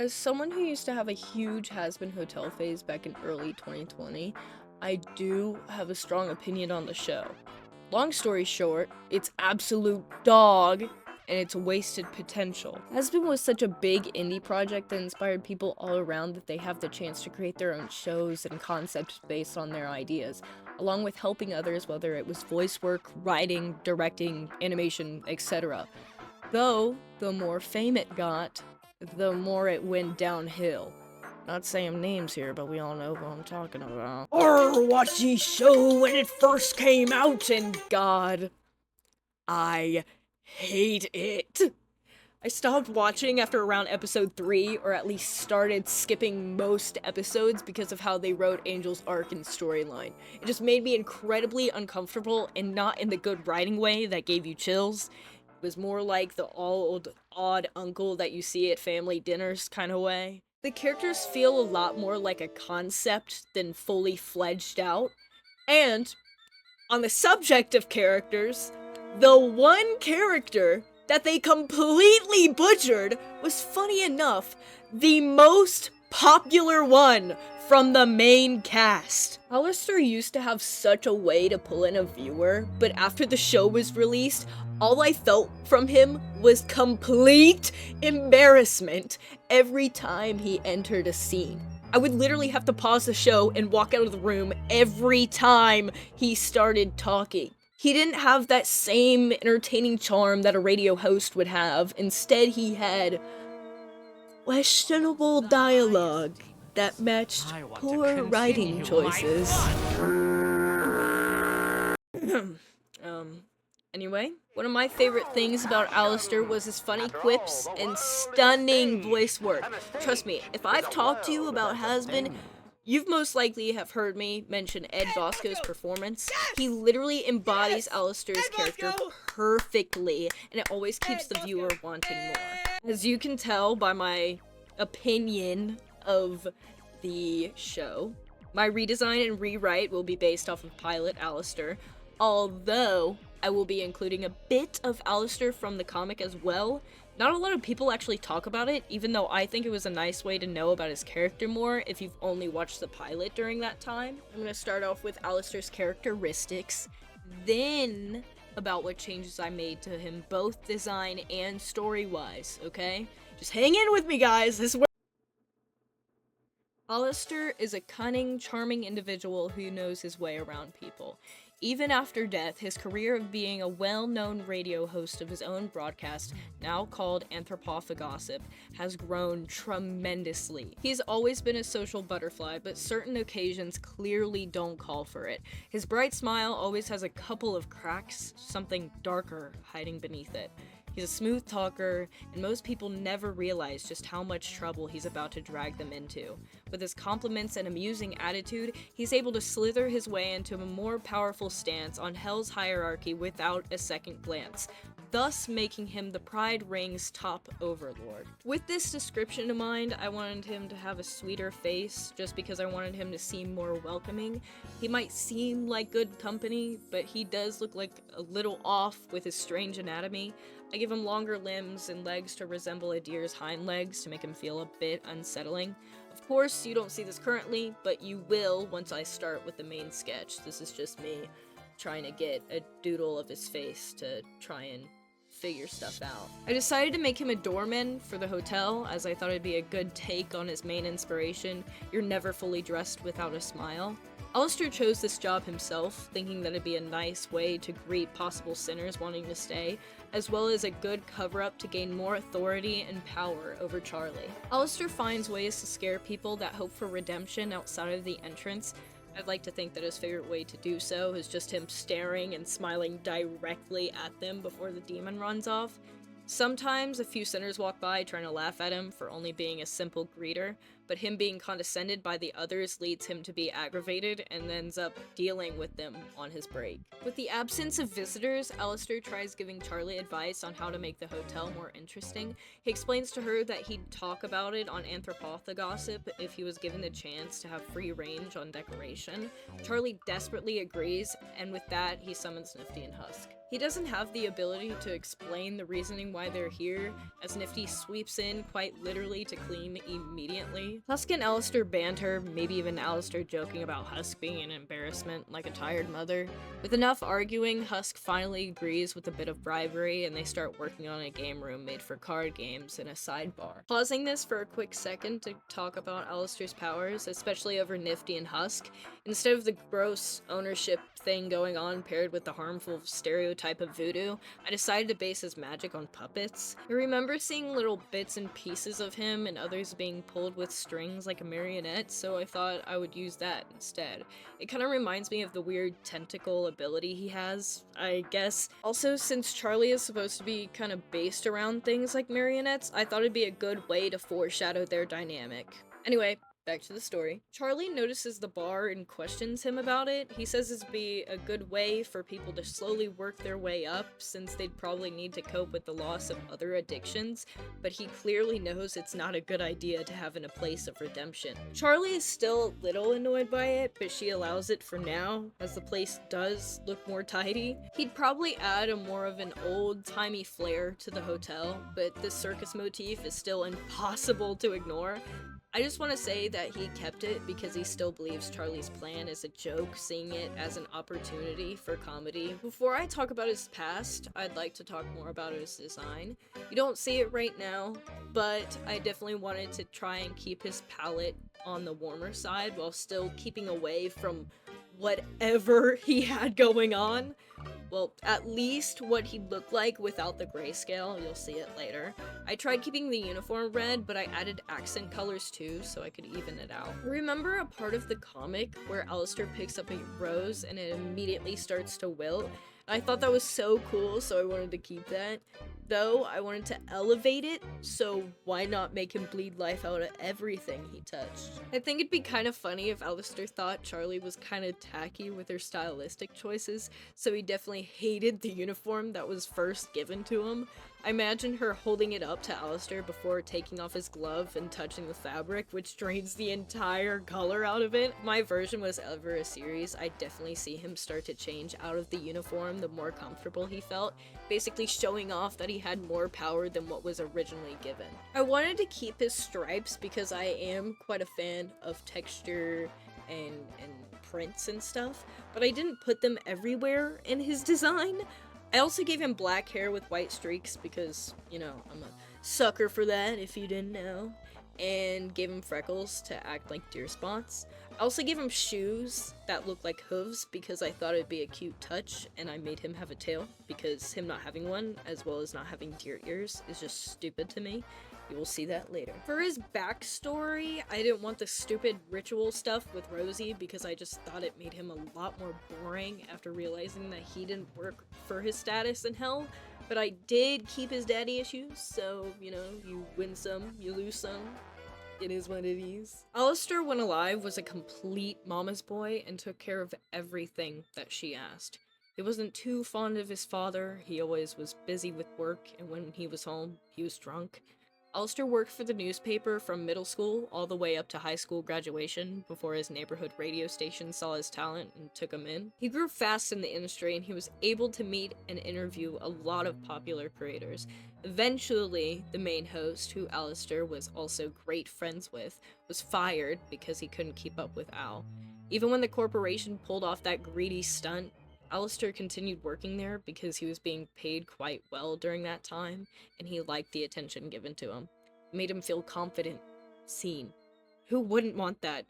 As someone who used to have a huge Hazbin hotel phase back in early 2020, I do have a strong opinion on the show. Long story short, it's absolute dog, and it's wasted potential. Hazbin was such a big indie project that inspired people all around that they have the chance to create their own shows and concepts based on their ideas, along with helping others, whether it was voice work, writing, directing, animation, etc. Though, the more fame it got, the more it went downhill. Not saying names here, but we all know who I'm talking about. Or watched the show when it first came out, and God, I hate it. I stopped watching after around episode 3, or at least started skipping most episodes because of how they wrote Angel's arc and storyline. It just made me incredibly uncomfortable, and not in the good writing way that gave you chills. It was more like the old, odd uncle that you see at family dinners kind of way. The characters feel a lot more like a concept than fully fledged out. And, on the subject of characters, the one character that they completely butchered was, funny enough, the most popular one from the main cast. Alastor used to have such a way to pull in a viewer, but after the show was released, all I felt from him was complete embarrassment every time he entered a scene. I would literally have to pause the show and walk out of the room every time he started talking. He didn't have that same entertaining charm that a radio host would have. Instead, he had questionable dialogue that matched poor writing choices. Anyway, one of my favorite things about Alastor was his funny quips and stunning voice work. Trust me, if I've talked to you about Hazbin, you've most likely have heard me mention Ed Bosco's performance. He literally embodies Alastor's character perfectly, and it always keeps the viewer wanting more. As you can tell by my opinion of the show, my redesign and rewrite will be based off of Pilot Alastor, although I will be including a bit of Alastor from the comic as well. Not a lot of people actually talk about it, even though I think it was a nice way to know about his character more if you've only watched the pilot during that time. I'm going to start off with Alastor's characteristics, then about what changes I made to him, both design and story-wise, okay? Just hang in with me, guys! This is where Alastor is a cunning, charming individual who knows his way around people. Even after death, his career of being a well-known radio host of his own broadcast, now called Anthropophagossip, has grown tremendously. He's always been a social butterfly, but certain occasions clearly don't call for it. His bright smile always has a couple of cracks, something darker hiding beneath it. He's a smooth talker, and most people never realize just how much trouble he's about to drag them into. With his compliments and amusing attitude, he's able to slither his way into a more powerful stance on Hell's hierarchy without a second glance, thus making him the Pride Ring's top overlord. With this description in mind, I wanted him to have a sweeter face, just because I wanted him to seem more welcoming. He might seem like good company, but he does look like a little off with his strange anatomy. I give him longer limbs and legs to resemble a deer's hind legs to make him feel a bit unsettling. Of course, you don't see this currently, but you will once I start with the main sketch. This is just me trying to get a doodle of his face to try and figure stuff out. I decided to make him a doorman for the hotel, as I thought it'd be a good take on his main inspiration: you're never fully dressed without a smile. Alastor chose this job himself, thinking that it'd be a nice way to greet possible sinners wanting to stay, as well as a good cover-up to gain more authority and power over Charlie. Alastor finds ways to scare people that hope for redemption outside of the entrance. I'd like to think that his favorite way to do so is just him staring and smiling directly at them before the demon runs off. Sometimes a few sinners walk by trying to laugh at him for only being a simple greeter, but him being condescended by the others leads him to be aggravated and ends up dealing with them on his break. With the absence of visitors, Alastor tries giving Charlie advice on how to make the hotel more interesting. He explains to her that he'd talk about it on Anthropotha Gossip if he was given the chance to have free range on decoration. Charlie desperately agrees, and with that, he summons Nifty and Husk. He doesn't have the ability to explain the reasoning why they're here, as Nifty sweeps in quite literally to clean immediately. Husk and Alastor banter, maybe even Alastor joking about Husk being an embarrassment like a tired mother. With enough arguing, Husk finally agrees with a bit of bribery, and they start working on a game room made for card games in a sidebar. Pausing this for a quick second to talk about Alastor's powers, especially over Nifty and Husk, instead of the gross ownership thing going on paired with the harmful stereotype of voodoo, I decided to base his magic on puppets. I remember seeing little bits and pieces of him and others being pulled with strings like a marionette, so I thought I would use that instead. It kind of reminds me of the weird tentacle ability he has, I guess. Also, since Charlie is supposed to be kind of based around things like marionettes, I thought it'd be a good way to foreshadow their dynamic. Anyway, back to the story. Charlie notices the bar and questions him about it. He says it'd be a good way for people to slowly work their way up, since they'd probably need to cope with the loss of other addictions, but he clearly knows it's not a good idea to have in a place of redemption. Charlie is still a little annoyed by it, but she allows it for now, as the place does look more tidy. He'd probably add a more of an old-timey flair to the hotel, but this circus motif is still impossible to ignore. I just want to say that he kept it because he still believes Charlie's plan is a joke, seeing it as an opportunity for comedy. Before I talk about his past, I'd like to talk more about his design. You don't see it right now, but I definitely wanted to try and keep his palette on the warmer side while still keeping away from whatever he had going on. Well, at least what he'd look like without the grayscale. You'll see it later. I tried keeping the uniform red, but I added accent colors too, so I could even it out. Remember a part of the comic where Alastor picks up a rose and it immediately starts to wilt? I thought that was so cool, so I wanted to keep that. Though, I wanted to elevate it, so why not make him bleed life out of everything he touched? I think it'd be kind of funny if Alastor thought Charlie was kind of tacky with her stylistic choices, so he definitely hated the uniform that was first given to him. I imagine her holding it up to Alastor before taking off his glove and touching the fabric, which drains the entire color out of it. If my version was ever a series, I'd definitely see him start to change out of the uniform the more comfortable he felt, basically showing off that he had more power than what was originally given. I wanted to keep his stripes because I am quite a fan of texture and prints and stuff, but I didn't put them everywhere in his design. I also gave him black hair with white streaks because, you know, I'm a sucker for that if you didn't know, and gave him freckles to act like deer spots. I also gave him shoes that looked like hooves because I thought it'd be a cute touch, and I made him have a tail because him not having one, as well as not having deer ears, is just stupid to me. You will see that later. For his backstory, I didn't want the stupid ritual stuff with Rosie because I just thought it made him a lot more boring after realizing that he didn't work for his status in hell. But I did keep his daddy issues, so, you know, you win some, you lose some. It is what it is. Alastor, when alive, was a complete mama's boy and took care of everything that she asked. He wasn't too fond of his father, he always was busy with work, and when he was home, he was drunk. Alastor worked for the newspaper from middle school all the way up to high school graduation before his neighborhood radio station saw his talent and took him in. He grew fast in the industry and he was able to meet and interview a lot of popular creators. Eventually, the main host, who Alastor was also great friends with, was fired because he couldn't keep up with Al. Even when the corporation pulled off that greedy stunt, Alastor continued working there because he was being paid quite well during that time, and he liked the attention given to him. It made him feel confident, seen. Who wouldn't want that?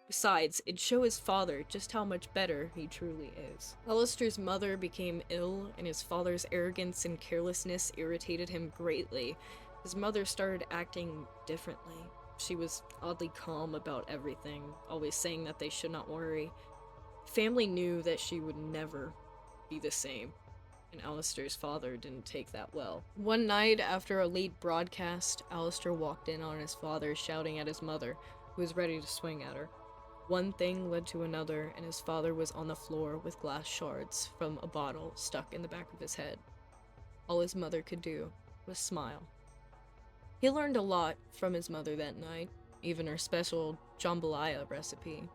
Besides, it'd show his father just how much better he truly is. Alastor's mother became ill, and his father's arrogance and carelessness irritated him greatly. His mother started acting differently. She was oddly calm about everything, always saying that they should not worry. Family knew that she would never be the same, and Alastor's father didn't take that well. One night, after a late broadcast, Alastor walked in on his father shouting at his mother, who was ready to swing at her. One thing led to another, and his father was on the floor with glass shards from a bottle stuck in the back of his head. All his mother could do was smile. He learned a lot from his mother that night, even her special jambalaya recipe.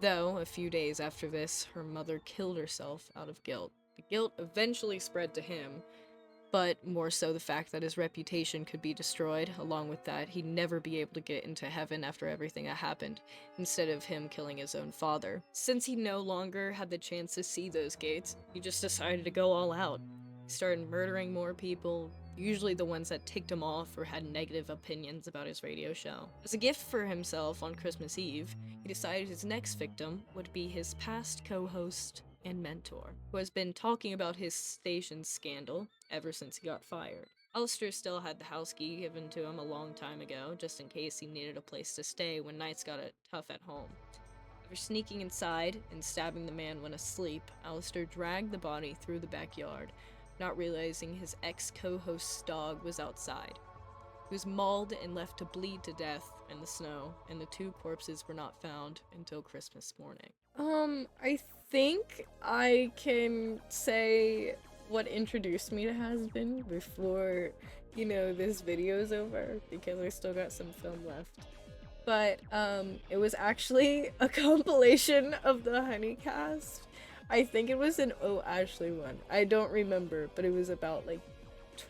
Though, a few days after this, her mother killed herself out of guilt. The guilt eventually spread to him, but more so the fact that his reputation could be destroyed. Along with that, he'd never be able to get into heaven after everything that happened, instead of him killing his own father. Since he no longer had the chance to see those gates, he just decided to go all out. He started murdering more people, usually the ones that ticked him off or had negative opinions about his radio show. As a gift for himself on Christmas Eve, he decided his next victim would be his past co-host and mentor, who has been talking about his station's scandal ever since he got fired. Alastor still had the house key given to him a long time ago, just in case he needed a place to stay when nights got tough at home. After sneaking inside and stabbing the man when asleep, Alastor dragged the body through the backyard, not realizing his ex-co-host's dog was outside. He was mauled and left to bleed to death in the snow, and the two corpses were not found until Christmas morning. I think I can say what introduced me to Hazbin before, this video is over, because I still got some film left. But, it was actually a compilation of the Honeycast. I think it was an Oh Ashley one. I don't remember, but it was about,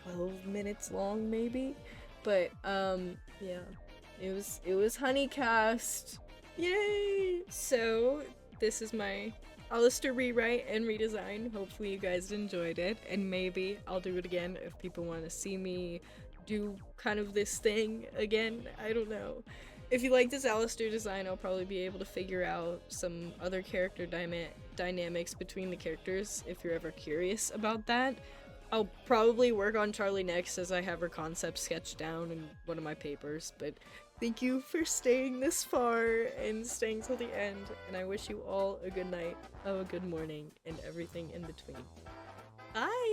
12 minutes long, maybe? But, yeah. It was Honeycast. Yay! So, this is my Alastor rewrite and redesign. Hopefully you guys enjoyed it, and maybe I'll do it again if people want to see me do kind of this thing again. I don't know. If you like this Alastor design, I'll probably be able to figure out some other character dynamics between the characters if you're ever curious about that. I'll probably work on Charlie next, as I have her concept sketched down in one of my papers, but thank you for staying this far and staying till the end, and I wish you all a good night, a good morning, and everything in between. Bye!